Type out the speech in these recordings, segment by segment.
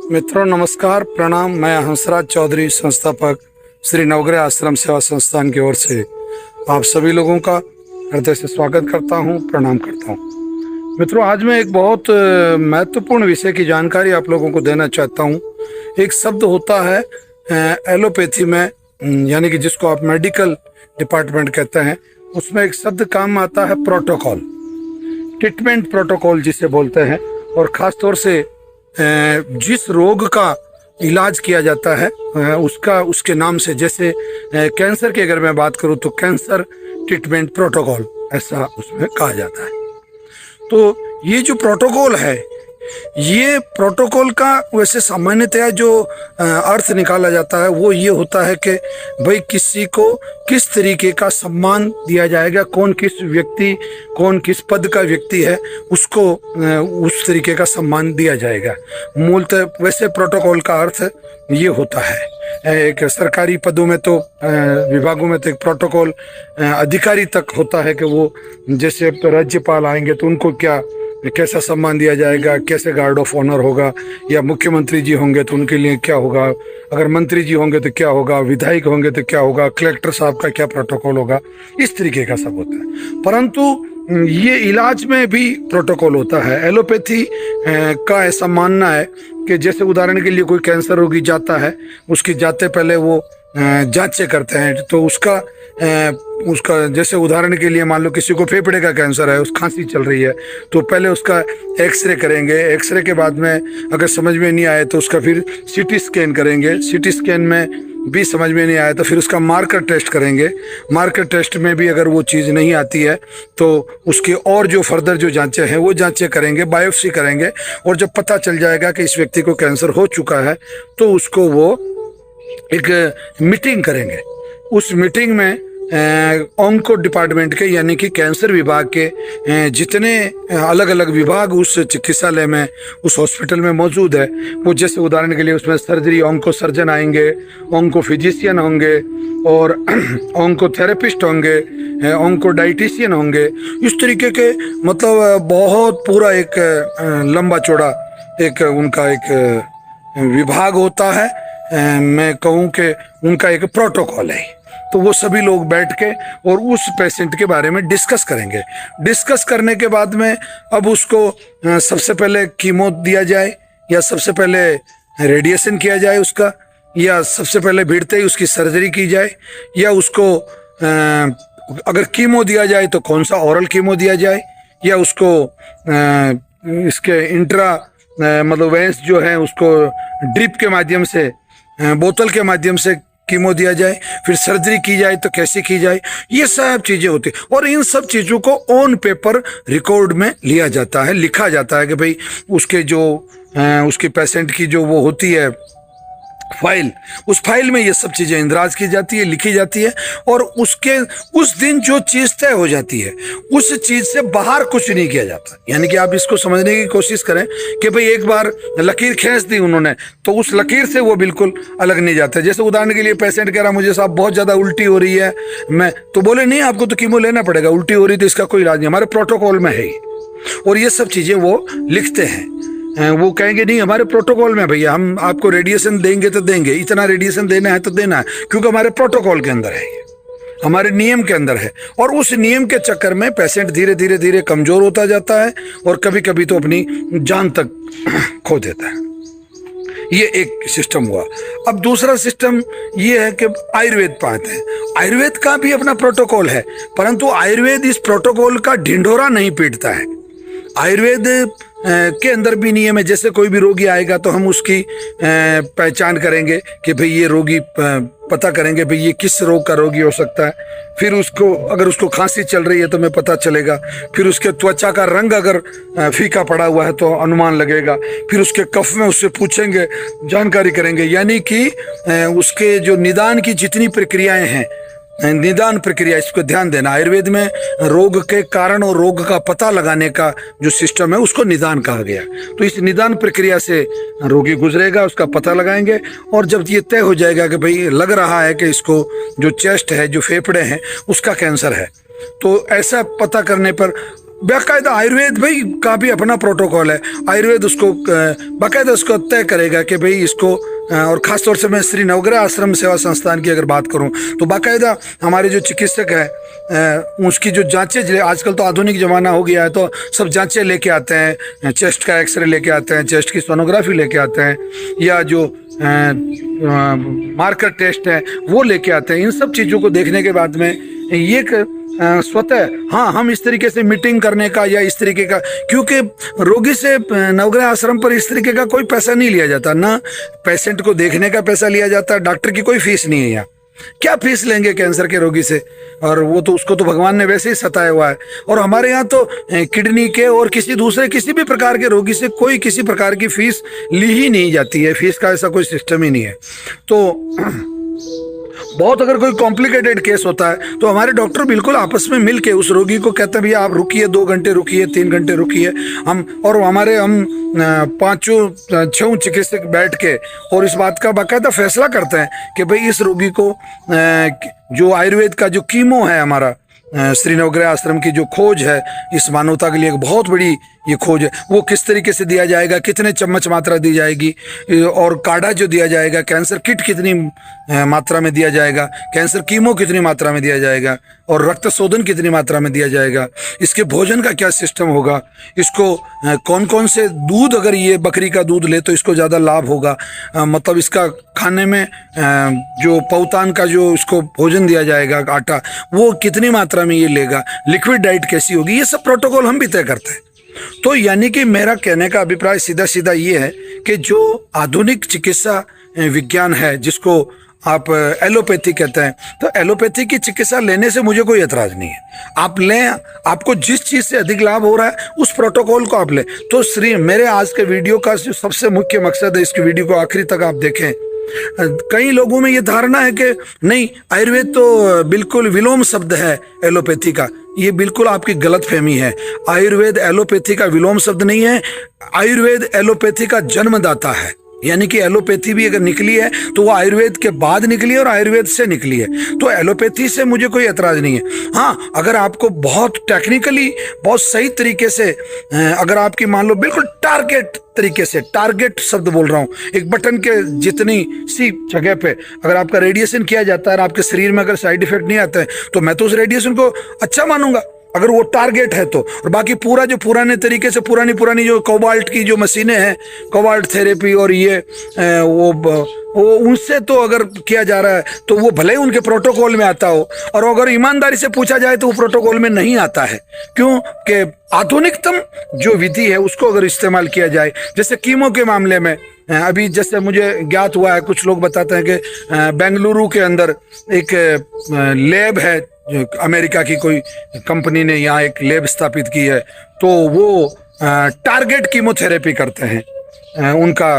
मित्रों नमस्कार, प्रणाम। मैं हंसराज चौधरी, संस्थापक श्री नवग्रह आश्रम सेवा संस्थान की ओर से आप सभी लोगों का हृदय से स्वागत करता हूं, प्रणाम करता हूं। मित्रों, आज मैं एक बहुत महत्वपूर्ण विषय की जानकारी आप लोगों को देना चाहता हूं। एक शब्द होता है एलोपैथी में, यानी कि जिसको आप मेडिकल डिपार्टमेंट कहते हैं, उसमें एक शब्द काम आता है प्रोटोकॉल, ट्रीटमेंट प्रोटोकॉल जिसे बोलते हैं। और ख़ास तौर से जिस रोग का इलाज किया जाता है उसके नाम से, जैसे कैंसर की अगर मैं बात करूं तो कैंसर ट्रीटमेंट प्रोटोकॉल ऐसा उसमें कहा जाता है। तो ये जो प्रोटोकॉल है, ये प्रोटोकॉल का वैसे सामान्यतया जो अर्थ निकाला जाता है वो ये होता है कि भाई किसी को किस तरीके का सम्मान दिया जाएगा, कौन किस पद का व्यक्ति है, उसको उस तरीके का सम्मान दिया जाएगा। मूलतः वैसे प्रोटोकॉल का अर्थ ये होता है। एक सरकारी पदों में तो विभागों में तो एक प्रोटोकॉल अधिकारी तक होता है कि वो जैसे राज्यपाल आएंगे तो उनको कैसा सम्मान दिया जाएगा, कैसे गार्ड ऑफ ऑनर होगा, या मुख्यमंत्री जी होंगे तो उनके लिए क्या होगा, अगर मंत्री जी होंगे तो क्या होगा, विधायक होंगे तो क्या होगा, कलेक्टर साहब का क्या प्रोटोकॉल होगा, इस तरीके का सब होता है। परंतु ये इलाज में भी प्रोटोकॉल होता है। एलोपैथी का ऐसा मानना है कि जैसे उदाहरण के लिए कोई कैंसर रोगी जाता है, उसकी जाते पहले वो जांचें करते हैं। तो उसका जैसे उदाहरण के लिए मान लो किसी को फेफड़े का कैंसर है, उस खांसी चल रही है, तो पहले उसका एक्सरे करेंगे। एक्सरे के बाद में अगर समझ में नहीं आए तो उसका फिर सीटी स्कैन करेंगे। सीटी स्कैन में भी समझ में नहीं आया तो फिर उसका मार्कर टेस्ट करेंगे। मार्कर टेस्ट में भी अगर वो चीज़ नहीं आती है तो उसके और जो फर्दर जो जांचें हैं वो जांचें करेंगे, बायोप्सी करेंगे। और जब पता चल जाएगा कि इस व्यक्ति को कैंसर हो चुका है तो उसको वो एक मीटिंग करेंगे। उस मीटिंग में ऑन्को डिपार्टमेंट के, यानी कि कैंसर विभाग के जितने अलग अलग विभाग उस चिकित्सालय में, उस हॉस्पिटल में मौजूद है, वो जैसे उदाहरण के लिए उसमें सर्जरी ऑन्को सर्जन आएंगे, ऑन्को फिजिशियन होंगे, और ऑन्को थेरेपिस्ट होंगे, ऑन्को डाइटिशियन होंगे। इस तरीके के मतलब बहुत पूरा एक लंबा चौड़ा एक उनका एक विभाग होता है। मैं कहूँ कि उनका एक प्रोटोकॉल है। तो वो सभी लोग बैठ के और उस पेशेंट के बारे में डिस्कस करेंगे। डिस्कस करने के बाद में अब उसको सबसे पहले कीमो दिया जाए, या सबसे पहले रेडिएशन किया जाए उसका, या सबसे पहले भिड़ते ही उसकी सर्जरी की जाए, या उसको अगर कीमो दिया जाए तो कौन सा ओरल कीमो दिया जाए, या उसको इसके इंट्रा मतलब वेंस जो है उसको ड्रिप के माध्यम से, बोतल के माध्यम से कीमो दिया जाए, फिर सर्जरी की जाए तो कैसे की जाए, ये सब चीज़ें होती हैं। और इन सब चीज़ों को ऑन पेपर रिकॉर्ड में लिया जाता है, लिखा जाता है कि भाई उसके पेशेंट की जो वो होती है फाइल, उस फाइल में ये सब चीज़ें इंदराज की जाती है, लिखी जाती है। और उस दिन जो चीज़ तय हो जाती है उस चीज़ से बाहर कुछ नहीं किया जाता। यानी कि आप इसको समझने की कोशिश करें कि भाई एक बार लकीर खींच दी उन्होंने तो उस लकीर से वो बिल्कुल अलग नहीं जाता। जैसे उदाहरण के लिए पेशेंट कह रहा मुझे साहब बहुत ज़्यादा उल्टी हो रही है, मैं तो बोले नहीं आपको तो कीमो लेना पड़ेगा, उल्टी हो रही तो इसका कोई इलाज नहीं, हमारे प्रोटोकॉल में है। और ये सब चीज़ें वो लिखते हैं। वो कहेंगे नहीं हमारे प्रोटोकॉल में भैया, हम आपको रेडिएशन देंगे तो देंगे, इतना रेडिएशन देना है तो देना है, क्योंकि हमारे प्रोटोकॉल के अंदर है, हमारे नियम के अंदर है। और उस नियम के चक्कर में पेशेंट धीरे धीरे धीरे कमज़ोर होता जाता है और कभी कभी तो अपनी जान तक खो देता है। ये एक सिस्टम हुआ। अब दूसरा सिस्टम ये है कि आयुर्वेद पाते हैं। आयुर्वेद का भी अपना प्रोटोकॉल है, परंतु आयुर्वेद इस प्रोटोकॉल का ढिंढोरा नहीं पीटता है। आयुर्वेद के अंदर भी नियम है। जैसे कोई भी रोगी आएगा तो हम उसकी पहचान करेंगे कि भाई ये रोगी, पता करेंगे भाई ये किस रोग का रोगी हो सकता है। फिर उसको अगर उसको खांसी चल रही है तो हमें पता चलेगा। फिर उसके त्वचा का रंग अगर फीका पड़ा हुआ है तो अनुमान लगेगा। फिर उसके कफ में उससे पूछेंगे, जानकारी करेंगे। यानी कि उसके जो निदान की जितनी प्रक्रियाएं हैं, निदान प्रक्रिया, इसको ध्यान देना। आयुर्वेद में रोग के कारण और रोग का पता लगाने का जो सिस्टम है उसको निदान कहा गया। तो इस निदान प्रक्रिया से रोगी गुजरेगा, उसका पता लगाएंगे, और जब ये तय हो जाएगा कि भाई लग रहा है कि इसको जो चेस्ट है, जो फेफड़े हैं, उसका कैंसर है, तो ऐसा पता करने पर बाकायदा आयुर्वेद भाई का भी अपना प्रोटोकॉल है। आयुर्वेद उसको बाकायदा उसको तय करेगा कि भाई इसको, और ख़ासतौर से मैं श्री नवग्रह आश्रम सेवा संस्थान की अगर बात करूं तो बाकायदा हमारे जो चिकित्सक हैं उसकी जो जांचें, आजकल तो आधुनिक ज़माना हो गया है तो सब जांचें लेके आते हैं, चेस्ट का एक्सरे लेके आते हैं, चेस्ट की सोनोग्राफी लेके आते हैं, या जो मार्कर टेस्ट है वो लेके आते हैं। इन सब चीज़ों को देखने के बाद में ये स्वतः हाँ हम इस तरीके से मीटिंग करने का या इस तरीके का, क्योंकि रोगी से नवग्रह आश्रम पर इस तरीके का कोई पैसा नहीं लिया जाता, ना पेशेंट को देखने का पैसा लिया जाता, डॉक्टर की कोई फीस नहीं है यहाँ। क्या फीस लेंगे कैंसर के रोगी से, और वो तो उसको तो भगवान ने वैसे ही सताया हुआ है। और हमारे यहाँ तो किडनी के और किसी भी प्रकार के रोगी से कोई किसी प्रकार की फीस ली ही नहीं जाती है, फीस का ऐसा कोई सिस्टम ही नहीं है। तो बहुत अगर कोई कॉम्प्लिकेटेड केस होता है तो हमारे डॉक्टर बिल्कुल आपस में मिल के उस रोगी को कहते हैं भैया आप रुकिए, 2 घंटे रुकिए, 3 घंटे रुकिए, हम 5-6 चिकित्सक बैठ के और इस बात का बाकायदा फैसला करते हैं कि भाई इस रोगी को जो आयुर्वेद का जो कीमो है, हमारा श्री नवग्रह आश्रम की जो खोज है, इस मानवता के लिए एक बहुत बड़ी ये खोज है, वो किस तरीके से दिया जाएगा, कितने चम्मच मात्रा दी जाएगी, और काढ़ा जो दिया जाएगा, कैंसर किट कितनी मात्रा में दिया जाएगा, कैंसर कीमो कितनी मात्रा में दिया जाएगा, और रक्त शोधन कितनी मात्रा में दिया जाएगा, इसके भोजन का क्या सिस्टम होगा, इसको कौन कौन से दूध, अगर ये बकरी का दूध ले तो इसको ज़्यादा लाभ होगा, मतलब इसका खाने में जो पौतान का जो इसको भोजन दिया जाएगा आटा, वो कितनी मात्रा में ये लेगा, लिक्विड डाइट कैसी होगी, ये सब प्रोटोकॉल हम भी तय करते हैं। तो यानी कि मेरा कहने का अभिप्राय सीधा सीधा ये है कि जो आधुनिक चिकित्सा विज्ञान है, जिसको आप एलोपैथी कहते हैं, तो एलोपैथी की चिकित्सा लेने से मुझे कोई एतराज नहीं है। आप लें, आपको जिस चीज़ से अधिक लाभ हो रहा है उस प्रोटोकॉल को आप लें। तो मेरे आज के वीडियो का जो सबसे मुख्य मकसद है, इसकी वीडियो को आखिरी तक आप देखें। कई लोगों में ये धारणा है कि नहीं, आयुर्वेद तो बिल्कुल विलोम शब्द है एलोपैथी का। ये बिल्कुल आपकी गलतफहमी है। आयुर्वेद एलोपैथी का विलोम शब्द नहीं है, आयुर्वेद एलोपैथी का जन्मदाता है। यानी कि एलोपैथी भी अगर निकली है तो वो आयुर्वेद के बाद निकली है और आयुर्वेद से निकली है। तो एलोपैथी से मुझे कोई एतराज नहीं है। हाँ, अगर आपको बहुत टेक्निकली, बहुत सही तरीके से, अगर आपकी मान लो बिल्कुल टारगेट तरीके से, टारगेट शब्द बोल रहा हूँ, एक बटन के जितनी सी जगह पे अगर आपका रेडिएशन किया जाता है और आपके शरीर में अगर साइड इफेक्ट नहीं आता है तो मैं तो उस रेडिएशन को अच्छा मानूंगा, अगर वो टारगेट है तो। और बाकी पूरा जो पुराने तरीके से पुरानी जो कोबाल्ट की जो मशीनें हैं, कोबाल्ट थेरेपी और ये वो उनसे तो अगर किया जा रहा है तो वो भले ही उनके प्रोटोकॉल में आता हो, और अगर ईमानदारी से पूछा जाए तो वो प्रोटोकॉल में नहीं आता है। क्यों कि आधुनिकतम जो विधि है उसको अगर इस्तेमाल किया जाए, जैसे कीमो के मामले में अभी जैसे मुझे ज्ञात हुआ है, कुछ लोग बताते हैं कि बेंगलुरु के अंदर एक लैब है, अमेरिका की कोई कंपनी ने यहाँ एक लैब स्थापित की है, तो वो टारगेट कीमोथेरेपी करते हैं उनका।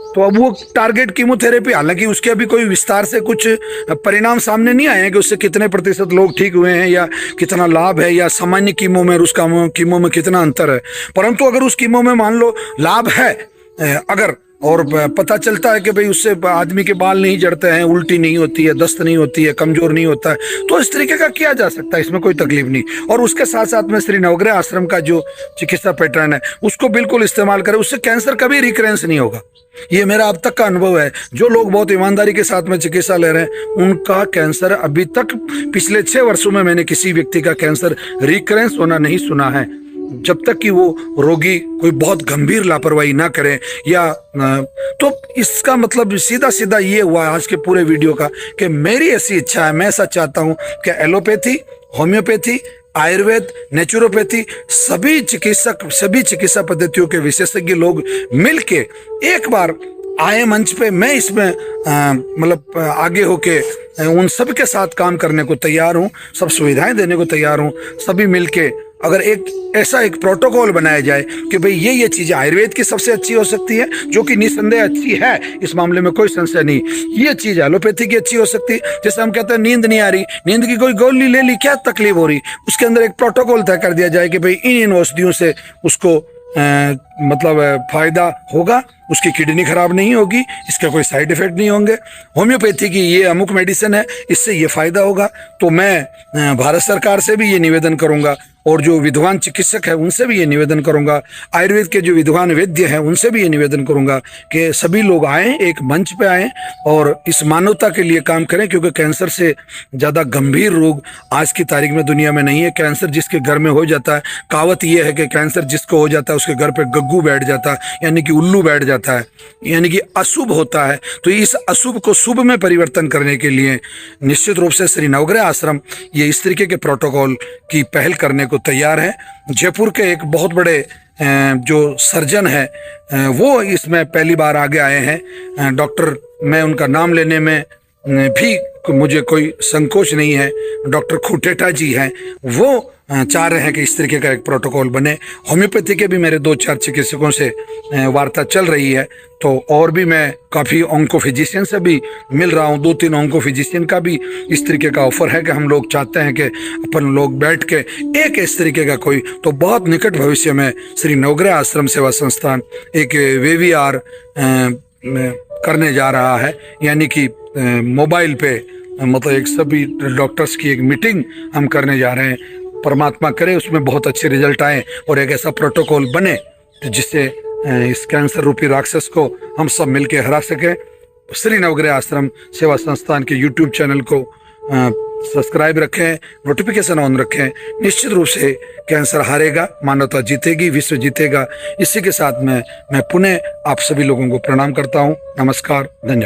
तो अब वो टारगेट कीमोथेरेपी, हालांकि उसके अभी कोई विस्तार से कुछ परिणाम सामने नहीं आए हैं कि उससे कितने प्रतिशत लोग ठीक हुए हैं या कितना लाभ है, या सामान्य कीमो में और उस कीमो में कितना अंतर है। परंतु अगर उस कीमो में मान लो लाभ है, अगर और पता चलता है कि भाई उससे आदमी के बाल नहीं झड़ते हैं, उल्टी नहीं होती है, दस्त नहीं होती है, कमजोर नहीं होता है, तो इस तरीके का किया जा सकता है, इसमें कोई तकलीफ नहीं। और उसके साथ साथ में श्री नवग्रह आश्रम का जो चिकित्सा पैटर्न है उसको बिल्कुल इस्तेमाल करें, उससे कैंसर कभी रिकरेंस नहीं होगा। ये मेरा अब तक का अनुभव है। जो लोग बहुत ईमानदारी के साथ में चिकित्सा ले रहे हैं उनका कैंसर अभी तक, पिछले 6 वर्षों में मैंने किसी व्यक्ति का कैंसर रिकरेंस होना नहीं सुना है, जब तक कि वो रोगी कोई बहुत गंभीर लापरवाही ना करे। या तो इसका मतलब सीधा सीधा ये हुआ आज के पूरे वीडियो का कि मेरी ऐसी इच्छा है, मैं ऐसा चाहता हूँ कि एलोपैथी, होम्योपैथी, आयुर्वेद, नेचुरोपैथी, सभी चिकित्सा पद्धतियों के विशेषज्ञ लोग मिलके एक बार आए मंच पे। मैं इसमें मतलब आगे होके उन सब के साथ काम करने को तैयार हूँ, सब सुविधाएं देने को तैयार हूँ। सभी मिलके अगर एक ऐसा एक प्रोटोकॉल बनाया जाए कि भाई ये चीज़ें आयुर्वेद की सबसे अच्छी हो सकती है, जो कि निस्संदेह अच्छी है, इस मामले में कोई संशय नहीं। ये चीज़ एलोपैथी की अच्छी हो सकती है। जैसे हम कहते हैं नींद नहीं आ रही, नींद की कोई गोली ले ली, क्या तकलीफ हो रही, उसके अंदर एक प्रोटोकॉल तय कर दिया जाए कि भाई इन औषधियों से उसको मतलब फायदा होगा, उसकी किडनी खराब नहीं होगी, इसके कोई साइड इफेक्ट नहीं होंगे। होम्योपैथी की ये अमुक मेडिसिन है, इससे ये फायदा होगा। तो मैं भारत सरकार से भी ये निवेदन करूंगा और जो विद्वान चिकित्सक है उनसे भी ये निवेदन करूंगा, आयुर्वेद के जो विद्वान वैद्य हैं उनसे भी ये निवेदन करूंगा कि सभी लोग आएँ, एक मंच पे आएँ और इस मानवता के लिए काम करें, क्योंकि कैंसर से ज़्यादा गंभीर रोग आज की तारीख में दुनिया में नहीं है। कैंसर जिसके घर में हो जाता है, कहावत ये है कि कैंसर जिसको हो जाता है उसके घर पे गग्गू बैठ जाता है, यानी कि उल्लू बैठ जाता है, यानी कि अशुभ होता है। तो इस अशुभ को शुभ में परिवर्तन करने के लिए निश्चित रूप से श्री नवग्रह आश्रम ये इस तरीके के प्रोटोकॉल की पहल करने को तैयार है। जयपुर के एक बहुत बड़े जो सर्जन है वो इसमें पहली बार आगे आए हैं। डॉक्टर, मैं उनका नाम लेने में भी मुझे कोई संकोच नहीं है, डॉक्टर खुटेटा जी हैं। वो चाह रहे हैं कि इस तरीके का एक प्रोटोकॉल बने। होम्योपैथी के भी मेरे 2-4 चिकित्सकों से वार्ता चल रही है, तो और भी मैं काफ़ी ऑन्को फिजिशियन से भी मिल रहा हूँ। 2-3 ऑन्को फिजिशियन का भी इस तरीके का ऑफर है कि हम लोग चाहते हैं कि अपन लोग बैठ के एक इस तरीके का कोई, तो बहुत निकट भविष्य में श्री नवग्रह आश्रम सेवा संस्थान एक वेवीआर करने जा रहा है, यानी कि मोबाइल पे मतलब एक सभी डॉक्टर्स की एक मीटिंग हम करने जा रहे हैं। परमात्मा करे उसमें बहुत अच्छे रिजल्ट आए और एक ऐसा प्रोटोकॉल बने जिससे इस कैंसर रूपी राक्षस को हम सब मिलकर हरा सकें। श्री नवग्रह आश्रम सेवा संस्थान के यूट्यूब चैनल को सब्सक्राइब रखें, नोटिफिकेशन ऑन रखें। निश्चित रूप से कैंसर हारेगा, मानवता जीतेगी, विश्व जीतेगा। इसी के साथ मैं पुनः आप सभी लोगों को प्रणाम करता हूँ। नमस्कार, धन्यवाद।